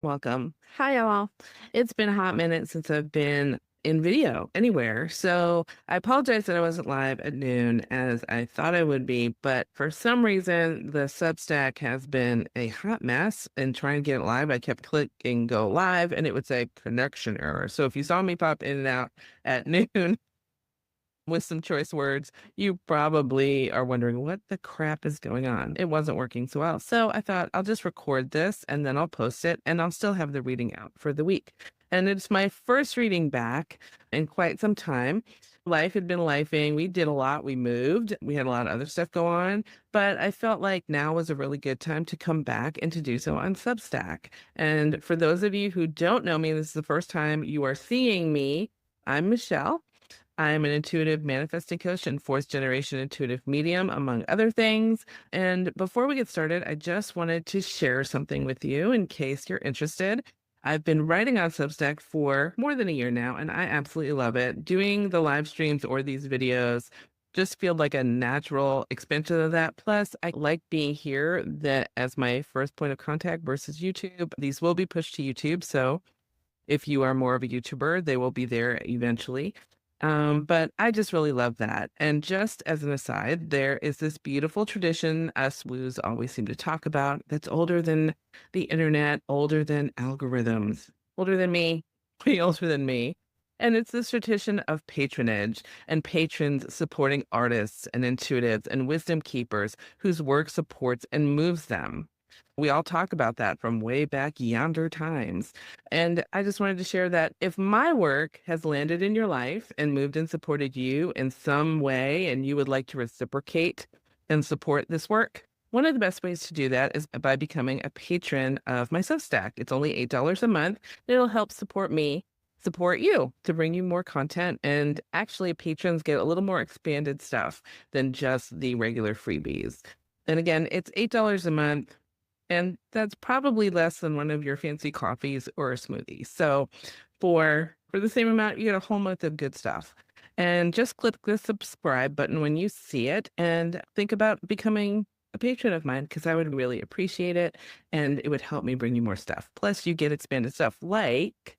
Welcome. Hi, y'all. It's been a hot minute since I've been in video anywhere. So I apologize that I wasn't live at noon as I thought I would be, but for some reason, the Substack has been a hot mess. And trying to get it live, I kept clicking go live and it would say connection error. So if you saw me pop in and out at noon, with some choice words, you probably are wondering what the crap is going on. It wasn't working so well. So I thought I'll just record this and then I'll post it and I'll still have the reading out for the week. And it's my first reading back in quite some time. Life had been lifing. We did a lot. We moved. We had a lot of other stuff go on. But I felt like now was a really good time to come back and to do so on Substack. And for those of you who don't know me, this is the first time you are seeing me. I'm Michele. I'm an intuitive manifesting coach and fourth generation intuitive medium, among other things. And before we get started, I just wanted to share something with you in case you're interested. I've been writing on Substack for more than a year now, and I absolutely love it. Doing the live streams or these videos just feel like a natural expansion of that. Plus, I like being here that as my first point of contact versus YouTube. These will be pushed to YouTube. So if you are more of a YouTuber, they will be there eventually. But I just really love that. And just as an aside, there is this beautiful tradition us woos always seem to talk about that's older than the internet, older than algorithms, older than me, way older than me. And it's this tradition of patronage and patrons supporting artists and intuitives and wisdom keepers whose work supports and moves them. We all talk about that from way back yonder times. And I just wanted to share that if my work has landed in your life and moved and supported you in some way, and you would like to reciprocate and support this work, one of the best ways to do that is by becoming a patron of my Substack. It's only $8 a month. It'll help support me, support you to bring you more content. And actually, patrons get a little more expanded stuff than just the regular freebies. And again, it's $8 a month. And that's probably less than one of your fancy coffees or a smoothie. So for the same amount, you get a whole month of good stuff. And just click the subscribe button when you see it and think about becoming a patron of mine because I would really appreciate it and it would help me bring you more stuff. Plus, you get expanded stuff like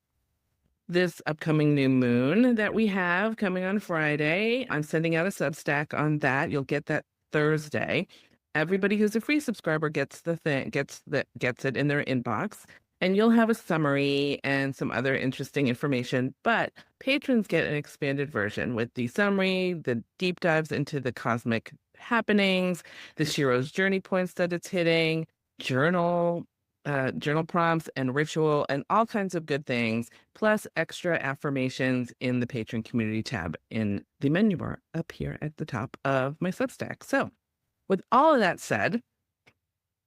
this upcoming new moon that we have coming on Friday. I'm sending out a Substack on that. You'll get that Thursday. Everybody who's a free subscriber gets gets it in their inbox, and you'll have a summary and some other interesting information. But patrons get an expanded version with the summary, the deep dives into the cosmic happenings, the Shero's journey points that it's hitting, journal prompts and ritual and all kinds of good things, plus extra affirmations in the patron community tab in the menu bar up here at the top of my Substack. So with all of that said,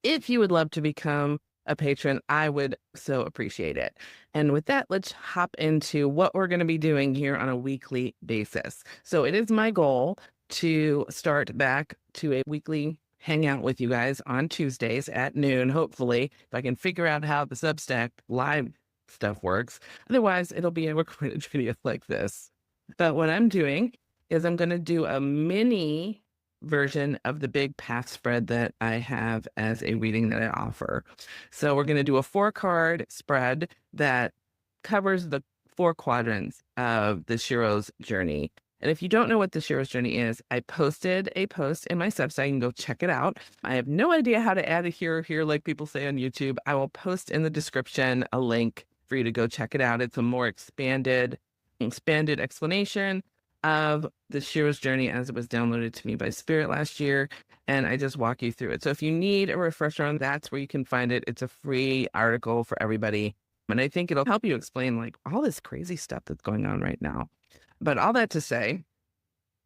if you would love to become a patron, I would so appreciate it. And with that, let's hop into what we're going to be doing here on a weekly basis. So it is my goal to start back to a weekly hangout with you guys on Tuesdays at noon. Hopefully, if I can figure out how the Substack live stuff works. Otherwise, it'll be a recorded video like this. But what I'm doing is I'm going to do a mini version of the big path spread that I have as a reading that I offer. So we're going to do a 4-card spread that covers the 4 quadrants of the Shero's journey. And if you don't know what the Shero's journey is, I posted a post in my Substack. You can go check it out. I have no idea how to add it here like people say on YouTube. I will post in the description a link for you to go check it out. It's a more expanded explanation of the Shero's journey as it was downloaded to me by Spirit last year. And I just walk you through it. So if you need a refresher on that's where you can find it. It's a free article for everybody. And I think it'll help you explain like all this crazy stuff that's going on right now. But all that to say,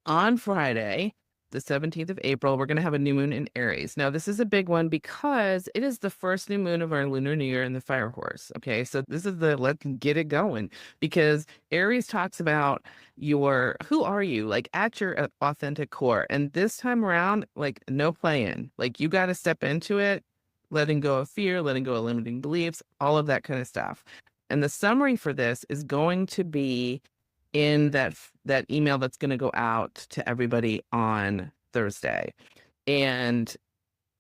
on Friday, the 17th of April, we're going to have a new moon in Aries. Now, this is a big one because it is the first new moon of our lunar new year in the fire horse. Okay, so this is the let's get it going because Aries talks about who are you, like at your authentic core. And this time around, like no playing, like you got to step into it, letting go of fear, letting go of limiting beliefs, all of that kind of stuff. And the summary for this is going to be in that email that's going to go out to everybody on Thursday. And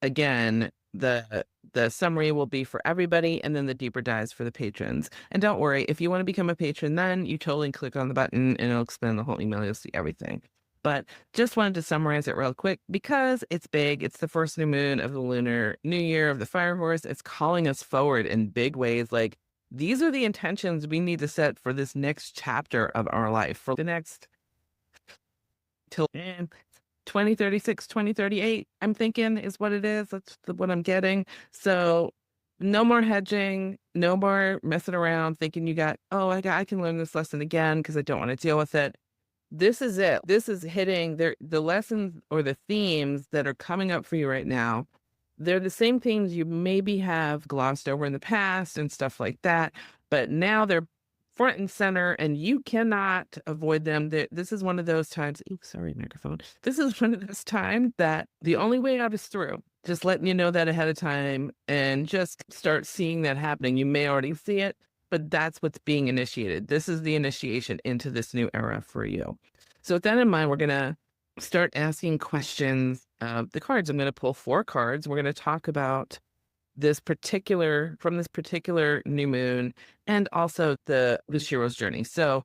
again, The summary will be for everybody, and then the deeper dives for the patrons. And don't worry, if you want to become a patron, then you totally click on the button and it'll expand the whole email. You'll see everything. But just wanted to summarize it real quick because it's big. It's the first new moon of the lunar new year of the fire horse. It's calling us forward in big ways. Like, these are the intentions we need to set for this next chapter of our life, for the next till 2036, 2038, I'm thinking is what it is. That's what I'm getting. So no more hedging, no more messing around thinking I can learn this lesson again because I don't want to deal with it. This is it. This is hitting the lessons or the themes that are coming up for you right now. They're the same themes you maybe have glossed over in the past and stuff like that, but now they're front and center, and you cannot avoid them. This is one of those times. Oops, sorry, microphone. This is one of those times that the only way out is through. Just letting you know that ahead of time and just start seeing that happening. You may already see it, but that's what's being initiated. This is the initiation into this new era for you. So with that in mind, we're going to start asking questions of the cards. I'm going to pull 4 cards. We're going to talk about this particular new moon and also the Shero's journey. So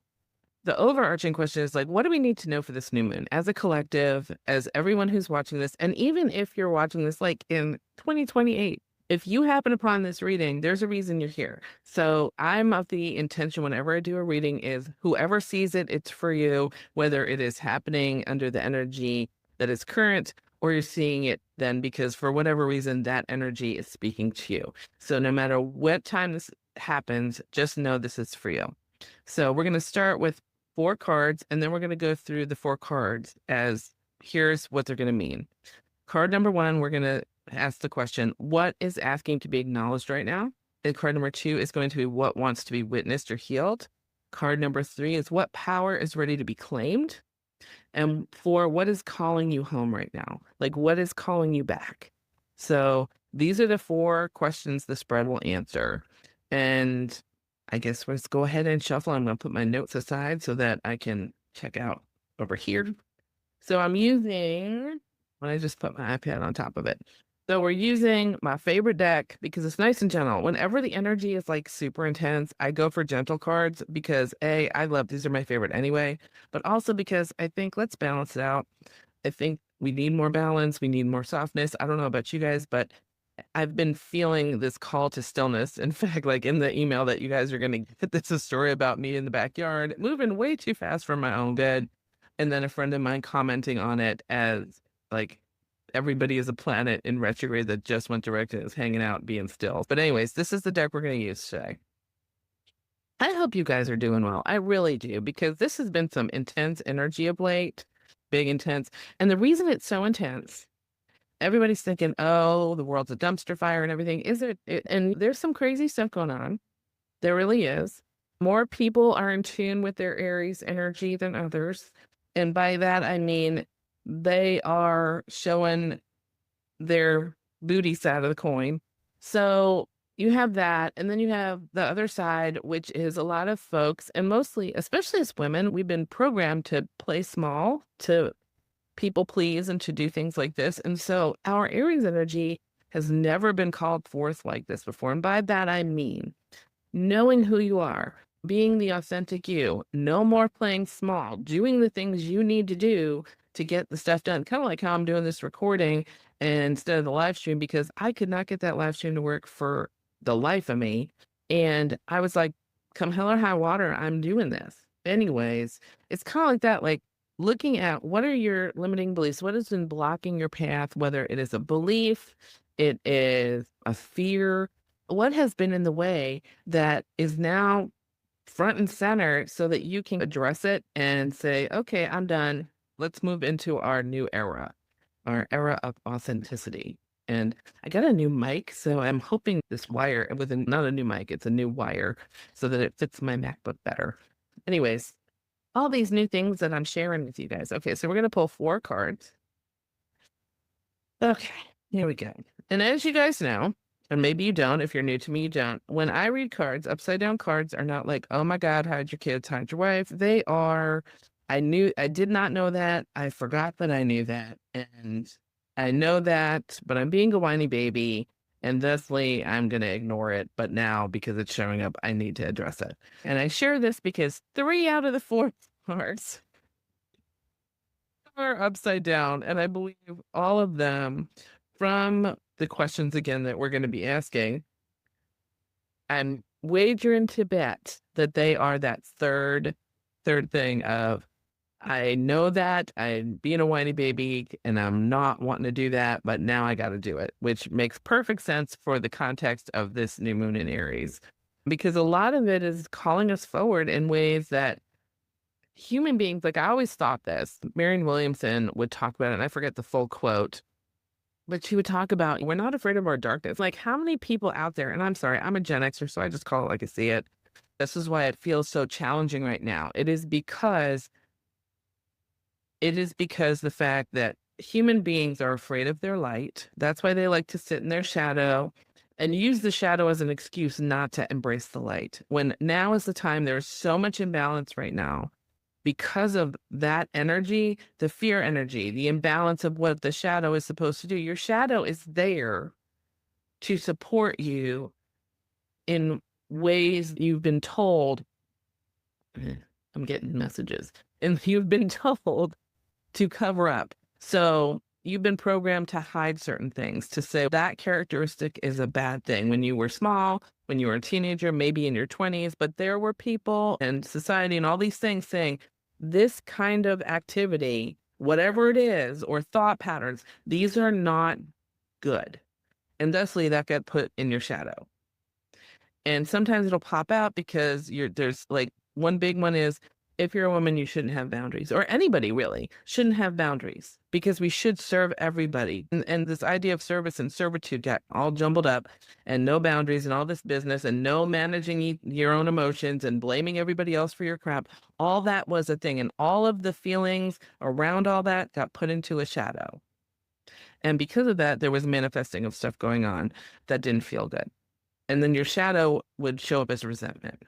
the overarching question is like, what do we need to know for this new moon as a collective, as everyone who's watching this? And even if you're watching this like in 2028, if you happen upon this reading, there's a reason you're here. So I'm of the intention whenever I do a reading is whoever sees it, it's for you, whether it is happening under the energy that is current or you're seeing it then because for whatever reason, that energy is speaking to you. So no matter what time this happens, just know this is for you. So we're going to start with 4 cards, and then we're going to go through the 4 cards as here's what they're going to mean. Card number 1, we're going to ask the question, what is asking to be acknowledged right now? And card number 2 is going to be what wants to be witnessed or healed. Card number 3 is what power is ready to be claimed. And 4, what is calling you home right now? Like, what is calling you back? So these are the 4 questions the spread will answer. And I guess let's go ahead and shuffle. I'm going to put my notes aside so that I can check out over here. So I'm using, I just put my iPad on top of it. So we're using my favorite deck because it's nice and gentle. Whenever the energy is like super intense, I go for gentle cards because I love, these are my favorite anyway, but also because I think let's balance it out. I think we need more balance. We need more softness. I don't know about you guys, but I've been feeling this call to stillness. In fact, like in the email that you guys are going to get, this a story about me in the backyard, moving way too fast from my own bed. And then a friend of mine commenting on it as like, everybody is a planet in retrograde that just went direct and is hanging out, being still. But anyways, this is the deck we're going to use today. I hope you guys are doing well. I really do, because this has been some intense energy of late, big intense. And the reason it's so intense, everybody's thinking, oh, the world's a dumpster fire and everything. Is it? And there's some crazy stuff going on. There really is. More people are in tune with their Aries energy than others. And by that, I mean, they are showing their booty side of the coin. So you have that. And then you have the other side, which is a lot of folks, and mostly, especially as women, we've been programmed to play small, to people please, and to do things like this. And so our Aries energy has never been called forth like this before. And by that, I mean knowing who you are, being the authentic you, no more playing small, doing the things you need to do to get the stuff done. Kind of like how I'm doing this recording instead of the live stream, because I could not get that live stream to work for the life of me. And I was like, come hell or high water, I'm doing this. Anyways, it's kind of like that, like looking at what are your limiting beliefs? What has been blocking your path, whether it is a belief, it is a fear, what has been in the way that is now front and center so that you can address it and say, okay, I'm done. Let's move into our new era, our era of authenticity. And I got a new mic, so I'm hoping this wire, not a new mic, it's a new wire, so that it fits my MacBook better. Anyways, all these new things that I'm sharing with you guys. Okay, so we're going to pull 4 cards. Okay, here we go. And as you guys know, and maybe you don't, if you're new to me, you don't. When I read cards, upside down cards are not like, oh my God, hide your kids, hide your wife. They are, I did not know that. I forgot that I knew that. And I know that, but I'm being a whiny baby, and thusly I'm going to ignore it. But now, because it's showing up, I need to address it. And I share this because 3 out of the 4 stars are upside down. And I believe all of them, from the questions again that we're going to be asking, I'm wagering to bet that they are that third thing of, I know that I'm being a whiny baby and I'm not wanting to do that, but now I got to do it, which makes perfect sense for the context of this new moon in Aries, because a lot of it is calling us forward in ways that human beings, like I always thought this, Marianne Williamson would talk about it, and I forget the full quote, but she would talk about, we're not afraid of our darkness. Like, how many people out there, and I'm sorry, I'm a Gen Xer, so I just call it like I see it. This is why it feels so challenging right now. It is because the fact that human beings are afraid of their light. That's why they like to sit in their shadow and use the shadow as an excuse not to embrace the light. When now is the time, there's so much imbalance right now because of that energy, the fear energy, the imbalance of what the shadow is supposed to do. Your shadow is there to support you in ways you've been told. I'm getting messages, and you've been told to cover up. So you've been programmed to hide certain things, to say that characteristic is a bad thing when you were small, when you were a teenager, maybe in your 20s. But there were people and society and all these things saying this kind of activity, whatever it is, or thought patterns, these are not good. And thusly, that got put in your shadow. And sometimes it'll pop out because there's like one big one is, if you're a woman, you shouldn't have boundaries, or anybody really shouldn't have boundaries, because we should serve everybody. And this idea of service and servitude got all jumbled up, and no boundaries and all this business and no managing your own emotions and blaming everybody else for your crap. All that was a thing. And all of the feelings around all that got put into a shadow. And because of that, there was manifesting of stuff going on that didn't feel good. And then your shadow would show up as resentment.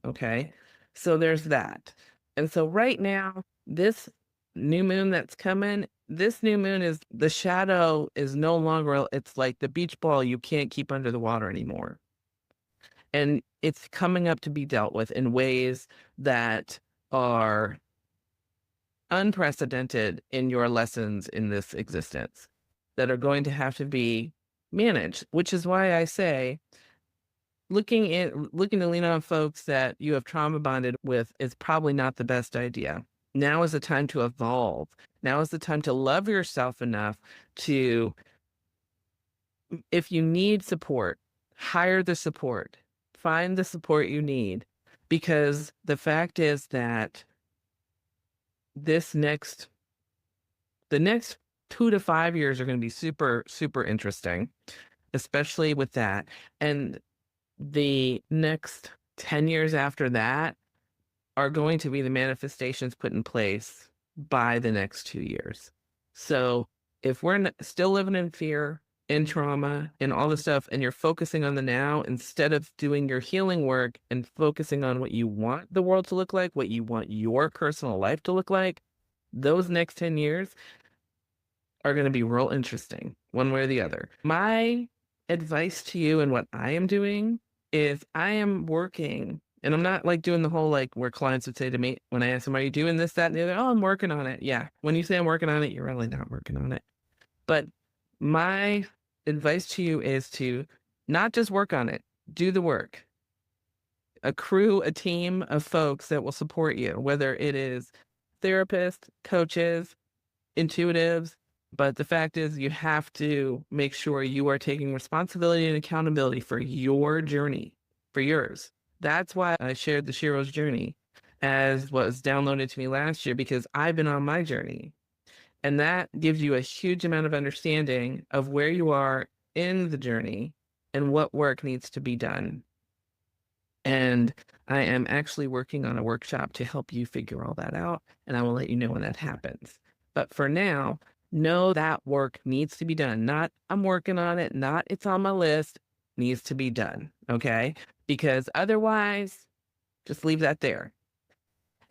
Okay. So there's that. And so right now, this new moon that's coming, this new moon is, the shadow is no longer, it's like the beach ball you can't keep under the water anymore. And it's coming up to be dealt with in ways that are unprecedented in your lessons in this existence, that are going to have to be managed, which is why I say, looking to lean on folks that you have trauma bonded with is probably not the best idea. Now is the time to evolve. Now is the time to love yourself enough to, if you need support, hire the support, find the support you need. Because the fact is that the next 2 to 5 years are going to be super, super interesting, especially with that. And the next 10 years after that are going to be the manifestations put in place by the next 2 years. So if we're still living in fear, in trauma, and all this stuff, and you're focusing on the now instead of doing your healing work and focusing on what you want the world to look like, what you want your personal life to look like, those next 10 years are going to be real interesting, one way or the other. My advice to you and what I am doing is I am working, and I'm not like doing the whole, like, where clients would say to me when I ask them, are you doing this, that, and the other? Oh, I'm working on it. Yeah. When you say I'm working on it, you're really not working on it. But my advice to you is to not just work on it, do the work. Accrue a team of folks that will support you, whether it is therapists, coaches, intuitives. But the fact is, you have to make sure you are taking responsibility and accountability for your journey, for yours. That's why I shared the Shero's journey as was downloaded to me last year, because I've been on my journey. And that gives you a huge amount of understanding of where you are in the journey and what work needs to be done. And I am actually working on a workshop to help you figure all that out. And I will let you know when that happens. But for now, know that work needs to be done. Not I'm working on it, not it's on my list, needs to be done. Okay. Because otherwise, just leave that there.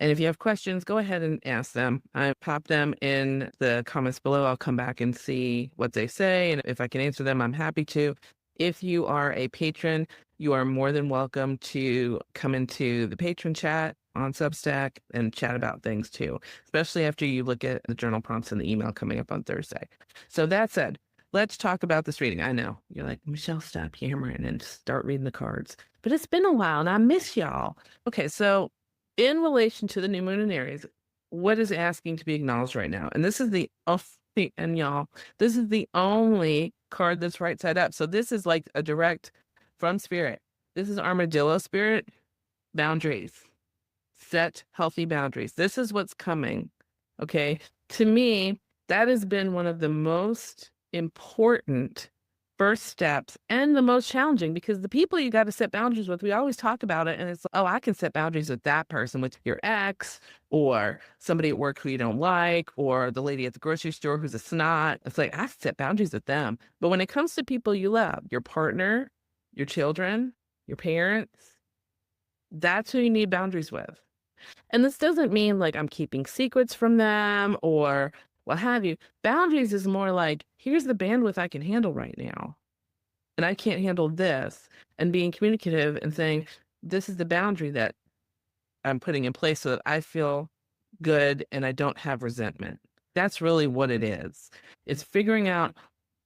And if you have questions, go ahead and ask them. I pop them in the comments below. I'll come back and see what they say. And if I can answer them, I'm happy to. If you are a patron, you are more than welcome to come into the patron chat on Substack and chat about things too, especially after you look at the journal prompts and the email coming up on Thursday. So that said, let's talk about this reading. I know you're like, Michelle, stop yammering and start reading the cards. But it's been a while and I miss y'all. Okay, so in relation to the new moon in Aries, what is asking to be acknowledged right now? And this is and y'all, this is the only card that's right side up. So this is like a direct from spirit. This is armadillo spirit. Boundaries. Set healthy boundaries. This is what's coming. Okay. To me, that has been one of the most important first steps and the most challenging, because the people you got to set boundaries with, we always talk about it. And it's, oh, I can set boundaries with that person, with your ex or somebody at work who you don't like, or the lady at the grocery store who's a snot. It's like, I set boundaries with them. But when it comes to people you love, your partner, your children, your parents, that's who you need boundaries with. And this doesn't mean like I'm keeping secrets from them or what have you. Boundaries is more like, here's the bandwidth I can handle right now. And I can't handle this. And being communicative and saying, this is the boundary that I'm putting in place so that I feel good and I don't have resentment. That's really what it is. It's figuring out,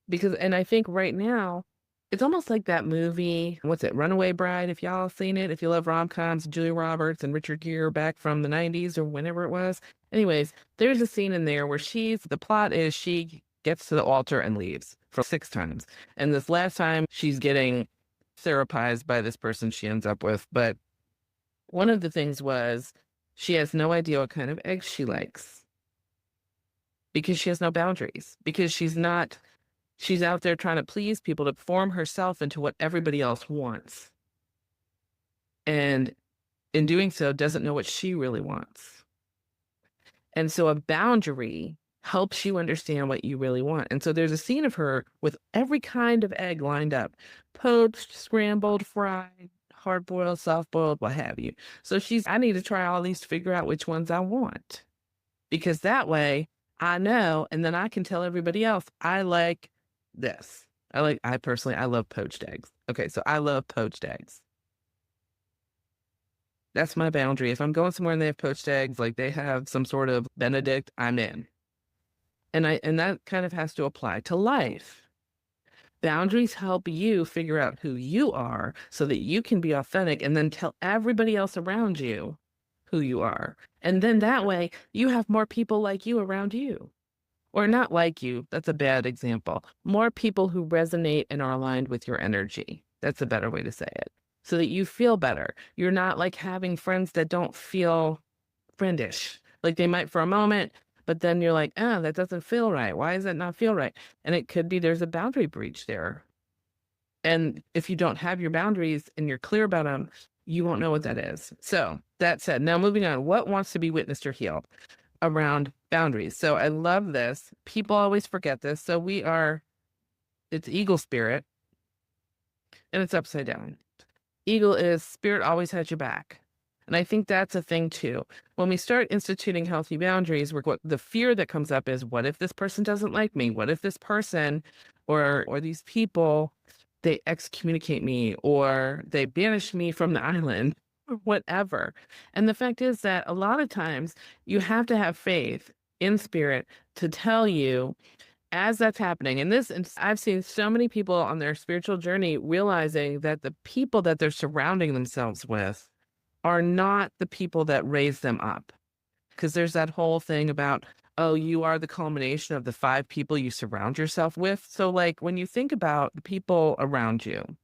because, and I think right now, it's almost like that movie, what's it, Runaway Bride, if y'all have seen it, if you love rom-coms, Julia Roberts and Richard Gere back from the 90s or whenever it was. Anyways, there's a scene in there where the plot is she gets to the altar and leaves for 6 times. And this last time she's getting therapized by this person she ends up with. But one of the things was she has no idea what kind of eggs she likes because she has no boundaries, because she's out there trying to please people, to form herself into what everybody else wants. And in doing so, doesn't know what she really wants. And so a boundary helps you understand what you really want. And so there's a scene of her with every kind of egg lined up: poached, scrambled, fried, hard-boiled, soft-boiled, what have you. So I need to try all these to figure out which ones I want. Because that way I know, and then I can tell everybody else, I like this. I personally love poached eggs. Okay, so I love poached eggs. That's my boundary. If I'm going somewhere and they have poached eggs, like they have some sort of Benedict, I'm in. And that kind of has to apply to life. Boundaries help you figure out who you are so that you can be authentic and then tell everybody else around you who you are. And then that way you have more people like you around you. Or not like you, that's a bad example. More people who resonate and are aligned with your energy. That's a better way to say it. So that you feel better. You're not like having friends that don't feel friendish. Like they might for a moment, but then you're like, oh, that doesn't feel right. Why does that not feel right? And it could be there's a boundary breach there. And if you don't have your boundaries and you're clear about them, you won't know what that is. So that said, now moving on, what wants to be witnessed or healed around boundaries? So I love this. People always forget this. So it's eagle spirit, and it's upside down. Eagle is spirit always has your back. And I think that's a thing too. When we start instituting healthy boundaries, what the fear that comes up is, what if this person doesn't like me? What if this person or these people, they excommunicate me or they banish me from the island or whatever? And the fact is that a lot of times you have to have faith in spirit to tell you, as that's happening, and I've seen so many people on their spiritual journey realizing that the people that they're surrounding themselves with are not the people that raise them up. Because there's that whole thing about, oh, you are the culmination of the 5 people you surround yourself with. So like when you think about the people around you,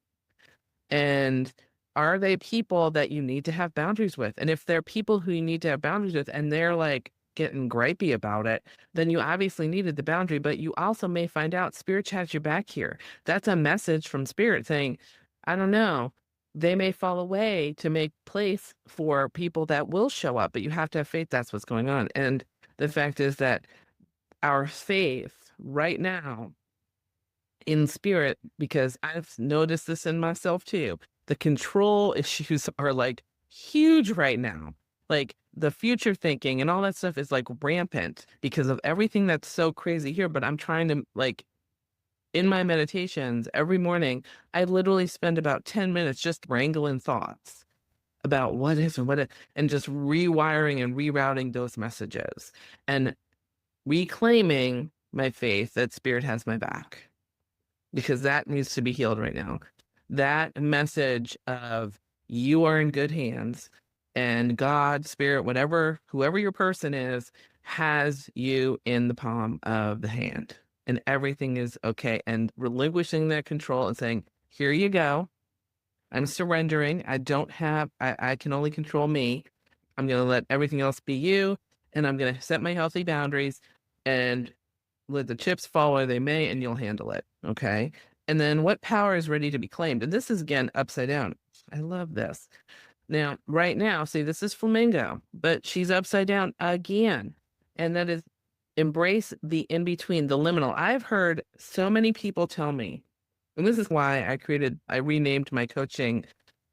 and are they people that you need to have boundaries with? And if they're people who you need to have boundaries with and they're like getting gripey about it, then you obviously needed the boundary, but you also may find out spirit has your back here. That's a message from spirit saying, I don't know, they may fall away to make place for people that will show up, but you have to have faith that's what's going on. And the fact is that our faith right now in spirit, because I've noticed this in myself too, the control issues are like huge right now. like the future thinking and all that stuff is like rampant because of everything that's so crazy here. But I'm trying to like in my meditations every morning, I literally spend about 10 minutes just wrangling thoughts about what is and what is, and just rewiring and rerouting those messages and reclaiming my faith that spirit has my back, because that needs to be healed right now. That message of you are in good hands and God, spirit, whatever, whoever your person is, has you in the palm of the hand and everything is okay. And relinquishing that control and saying, here you go. I'm surrendering. I can only control me. I'm going to let everything else be you. And I'm going to set my healthy boundaries and let the chips fall where they may, and you'll handle it. Okay. And then what power is ready to be claimed? And this is again upside down. I love this. Now, right now, see, this is Flamingo, but she's upside down again. And that is embrace the in between, the liminal. I've heard so many people tell me, and this is why I renamed my coaching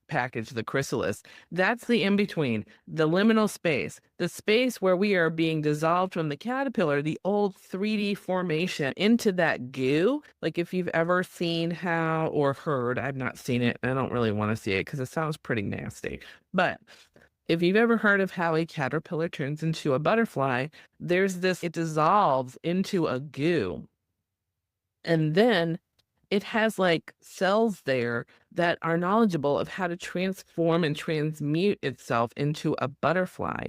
package the chrysalis. That's the in between, the liminal space, the space where we are being dissolved from the caterpillar, the old 3D formation, into that goo. Like if you've ever seen how, or heard, I've not seen it, I don't really want to see it because it sounds pretty nasty, but if you've ever heard of how a caterpillar turns into a butterfly, there's this, it dissolves into a goo. And then it has like cells there that are knowledgeable of how to transform and transmute itself into a butterfly.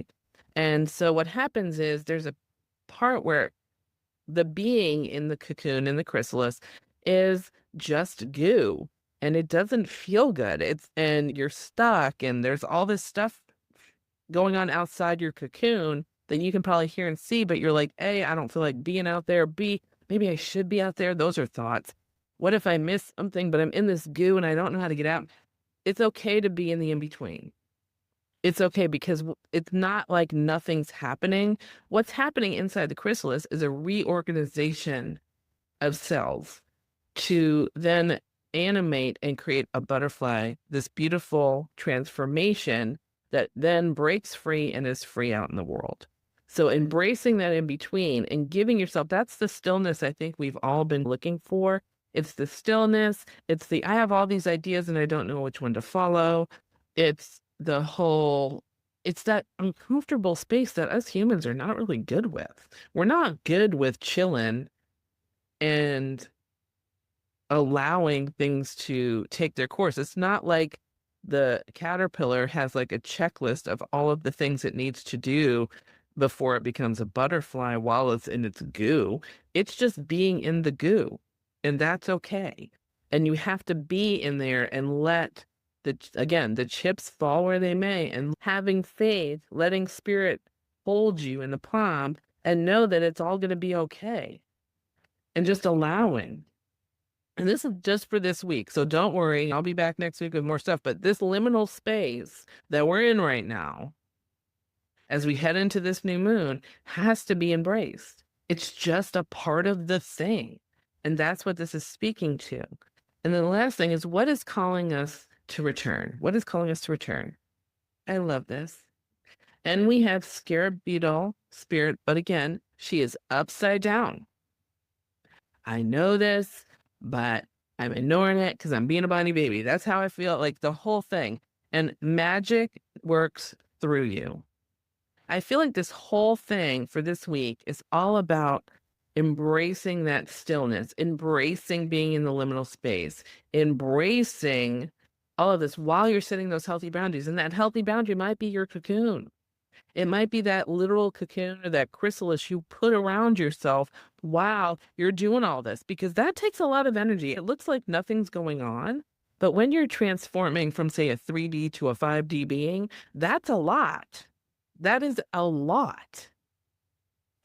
And so what happens is there's a part where the being in the cocoon, in the chrysalis, is just goo and it doesn't feel good. And you're stuck and there's all this stuff going on outside your cocoon that you can probably hear and see, but you're like, A, I don't feel like being out there. B, maybe I should be out there. Those are thoughts. What if I miss something, but I'm in this goo and I don't know how to get out? It's okay to be in the in-between. It's okay because it's not like nothing's happening. What's happening inside the chrysalis is a reorganization of cells to then animate and create a butterfly, this beautiful transformation that then breaks free and is free out in the world. So embracing that in between and giving yourself, that's the stillness I think we've all been looking for. It's the stillness. It's the, I have all these ideas and I don't know which one to follow. It's the whole, it's that uncomfortable space that us humans are not really good with. We're not good with chilling and allowing things to take their course. It's not like the caterpillar has like a checklist of all of the things it needs to do before it becomes a butterfly while it's in its goo. It's just being in the goo, and that's okay. And you have to be in there and let the chips fall where they may, and having faith, letting spirit hold you in the palm and know that it's all going to be okay, and just allowing. And this is just for this week. So don't worry. I'll be back next week with more stuff. But this liminal space that we're in right now, as we head into this new moon, has to be embraced. It's just a part of the thing. And that's what this is speaking to. And then the last thing is, what is calling us to return? What is calling us to return? I love this. And we have scarab beetle spirit, but again, she is upside down. I know this, but I'm ignoring it because I'm being a bunny baby. That's how I feel, like the whole thing. And magic works through you. I feel like this whole thing for this week is all about embracing that stillness, embracing being in the liminal space, embracing all of this while you're setting those healthy boundaries. And that healthy boundary might be your cocoon. It might be that literal cocoon or that chrysalis you put around yourself while you're doing all this, because that takes a lot of energy. It looks like nothing's going on, but when you're transforming from, say, a 3D to a 5D being, that's a lot. That is a lot.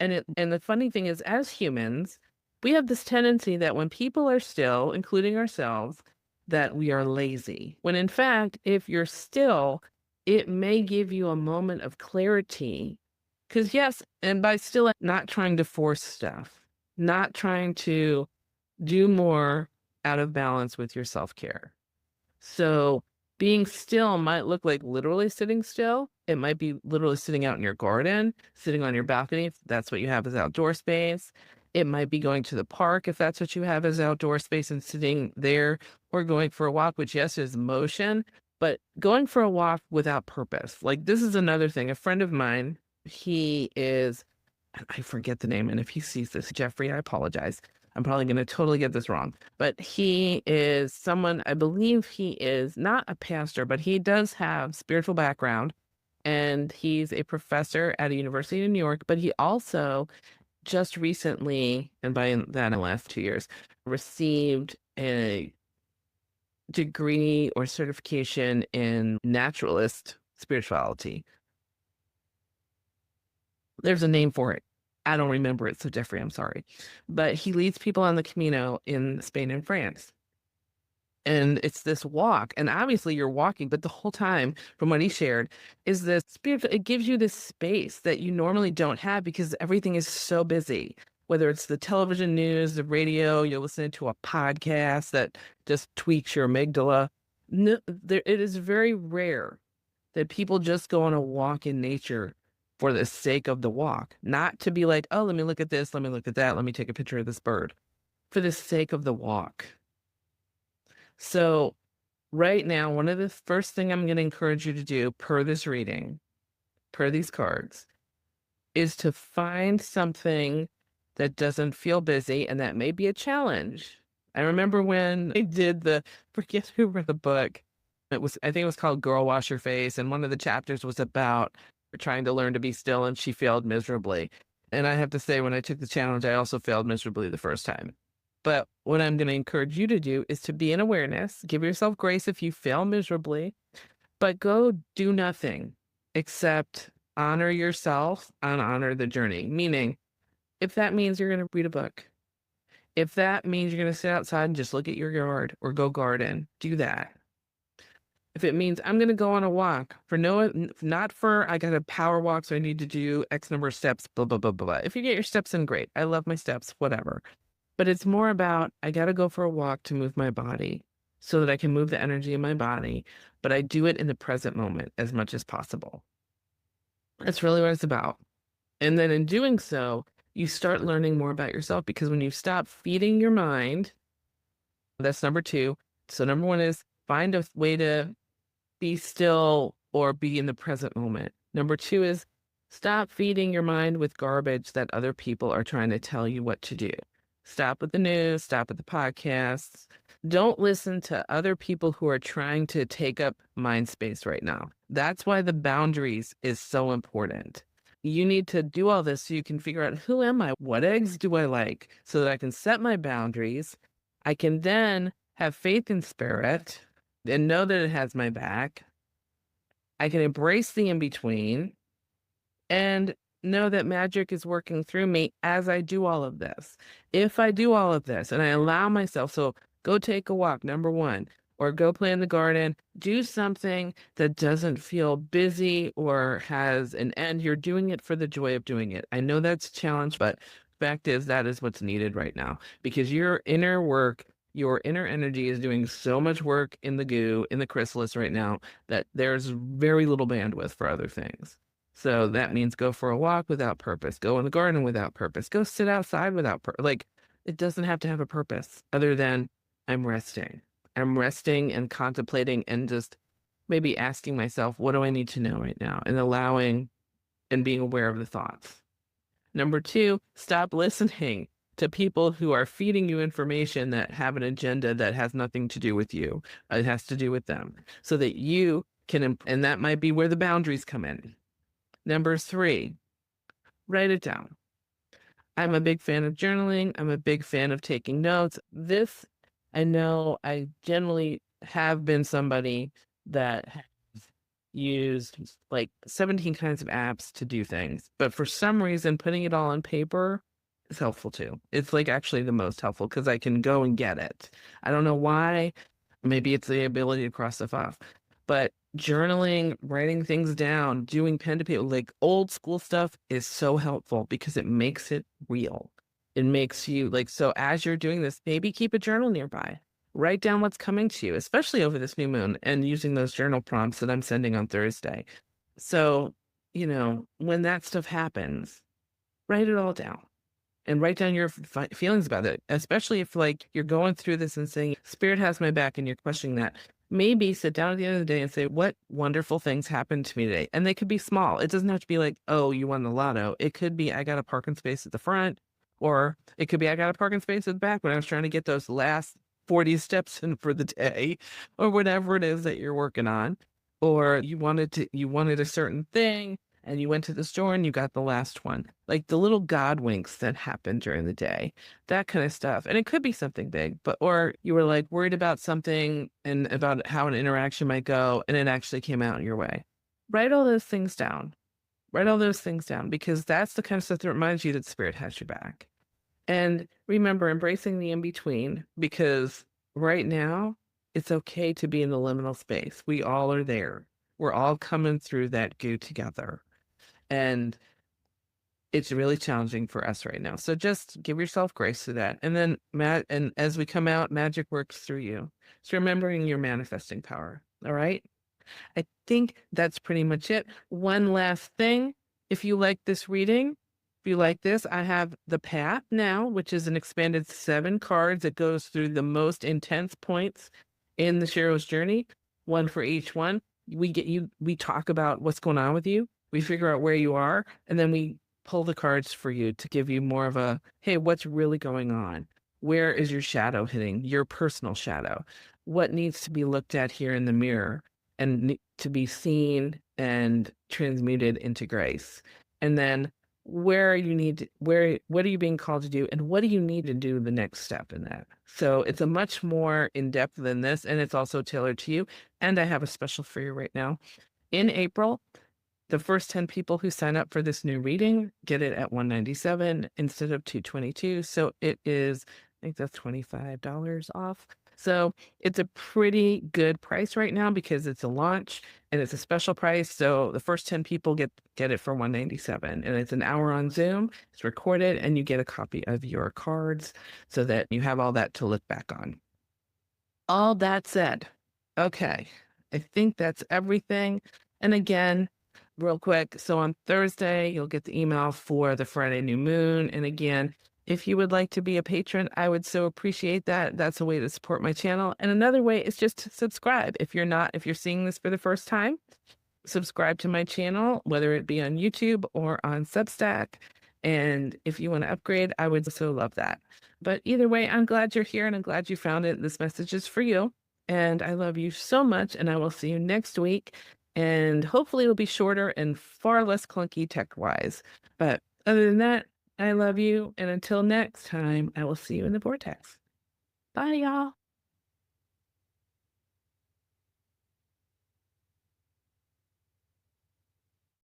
And the funny thing is, as humans, we have this tendency that when people are still, including ourselves, that we are lazy. When in fact, if you're still, it may give you a moment of clarity. Because yes, and by still, not trying to force stuff, not trying to do more out of balance with your self-care. So Being still might look like literally sitting still. It might be literally sitting out in your garden, sitting on your balcony, if that's what you have as outdoor space. It might be going to the park if that's what you have as outdoor space and sitting there, or going for a walk, which, yes, is motion, but going for a walk without purpose. Like, this is another thing. A friend of mine, he is, I forget the name, and if he sees this, Jeffrey, I apologize. I'm probably going to totally get this wrong, but he is someone, I believe he is not a pastor, but he does have spiritual background, and he's a professor at a university in New York, but he also just recently, and by that in the last 2 years, received a degree or certification in naturalist spirituality. There's a name for it. I don't remember it, so Jeffrey, I'm sorry. But he leads people on the Camino in Spain and France. And it's this walk, and obviously you're walking, but the whole time, from what he shared, is this spiritual, it gives you this space that you normally don't have because everything is so busy. Whether it's the television news, the radio, you're listening to a podcast that just tweaks your amygdala. No, it is very rare that people just go on a walk in nature for the sake of the walk, not to be like, oh, let me look at this, let me look at that, let me take a picture of this bird, for the sake of the walk. So right now, one of the first thing I'm going to encourage you to do per this reading, per these cards, is to find something that doesn't feel busy, and that may be a challenge. I remember when I did forget who wrote the book. I think it was called Girl Wash Your Face, and one of the chapters was about trying to learn to be still, and she failed miserably. And I have to say, when I took the challenge, I also failed miserably the first time. But what I'm going to encourage you to do is to be in awareness, give yourself grace if you fail miserably, but go do nothing except honor yourself and honor the journey. Meaning, if that means you're going to read a book, if that means you're going to sit outside and just look at your yard or go garden, do that. If it means I'm going to go on a walk not for I got a power walk, so I need to do X number of steps, blah, blah, blah, blah. If you get your steps in, great. I love my steps, whatever. But it's more about, I got to go for a walk to move my body so that I can move the energy in my body, but I do it in the present moment as much as possible. That's really what it's about. And then in doing so, you start learning more about yourself, because when you stop feeding your mind, that's number 2. So number 1 is find a way to be still or be in the present moment. Number 2 is stop feeding your mind with garbage that other people are trying to tell you what to do. Stop with the news, stop with the podcasts. Don't listen to other people who are trying to take up mind space right now. That's why the boundaries is so important. You need to do all this so you can figure out, who am I? What eggs do I like? So that I can set my boundaries. I can then have faith in spirit and know that it has my back. I can embrace the in-between and know that magic is working through me as I do all of this. If I do all of this and I allow myself, so go take a walk, number 1, or go play in the garden, do something that doesn't feel busy or has an end. You're doing it for the joy of doing it. I know that's a challenge, but fact is that is what's needed right now, because your inner work, your inner energy is doing so much work in the goo, in the chrysalis right now, that there's very little bandwidth for other things. So that means go for a walk without purpose, go in the garden without purpose, go sit outside without like, it doesn't have to have a purpose other than I'm resting. I'm resting and contemplating and just maybe asking myself, what do I need to know right now? And allowing and being aware of the thoughts. Number 2, stop listening to people who are feeding you information that have an agenda that has nothing to do with you. It has to do with them, so that you can, and that might be where the boundaries come in. Number 3, write it down. I'm a big fan of journaling. I'm a big fan of taking notes. This, I know I generally have been somebody that has used like 17 kinds of apps to do things, but for some reason, putting it all on paper is helpful too. It's like actually the most helpful, because I can go and get it. I don't know why. Maybe it's the ability to cross stuff off, but journaling, writing things down, doing pen to paper, like old school stuff, is so helpful because it makes it real. It makes you like, so as you're doing this, maybe keep a journal nearby. Write down what's coming to you, especially over this new moon, and using those journal prompts that I'm sending on Thursday. So, when that stuff happens, write it all down and write down your feelings about it, especially if like you're going through this and saying, Spirit has my back, and you're questioning that. Maybe sit down at the end of the day and say, what wonderful things happened to me today? And they could be small. It doesn't have to be like, oh, you won the lotto. It could be, I got a parking space at the front, or it could be, I got a parking space at the back when I was trying to get those last 40 steps in for the day, or whatever it is that you're working on. Or you wanted a certain thing and you went to the store and you got the last one. Like the little God winks that happened during the day, that kind of stuff. And it could be something big, or you were like worried about something and about how an interaction might go, and it actually came out your way. Write all those things down. Write all those things down, because that's the kind of stuff that reminds you that Spirit has your back. And remember, embracing the in between, because right now it's okay to be in the liminal space. We all are there. We're all coming through that goo together. And it's really challenging for us right now. So just give yourself grace to that. And then, and as we come out, magic works through you. So remembering your manifesting power. All right. I think that's pretty much it. One last thing. If you like this reading, if you like this, I have the Path now, which is an expanded 7 cards that goes through the most intense points in the Shero's journey, one for each one. We talk about what's going on with you. We figure out where you are, and then we pull the cards for you to give you more of a, hey, what's really going on? Where is your shadow hitting, your personal shadow? What needs to be looked at here in the mirror and to be seen and transmuted into grace? And then what are you being called to do, and what do you need to do the next step in that? So it's a much more in-depth than this, and it's also tailored to you. And I have a special for you right now. In April, the first 10 people who sign up for this new reading get it at $197 instead of $222. So it is, I think that's $25 off. So it's a pretty good price right now because it's a launch and it's a special price. So the first 10 people get it for $197, and it's an hour on Zoom. It's recorded, and you get a copy of your cards so that you have all that to look back on. All that said, okay, I think that's everything. And again, real quick, so on Thursday, you'll get the email for the Friday new moon. And again, if you would like to be a patron, I would so appreciate that. That's a way to support my channel. And another way is just to subscribe. If you're seeing this for the first time, subscribe to my channel, whether it be on YouTube or on Substack. And if you want to upgrade, I would so love that. But either way, I'm glad you're here and I'm glad you found it. This message is for you. And I love you so much. And I will see you next week. And hopefully it'll be shorter and far less clunky tech-wise. But other than that, I love you. And until next time, I will see you in the vortex. Bye, y'all.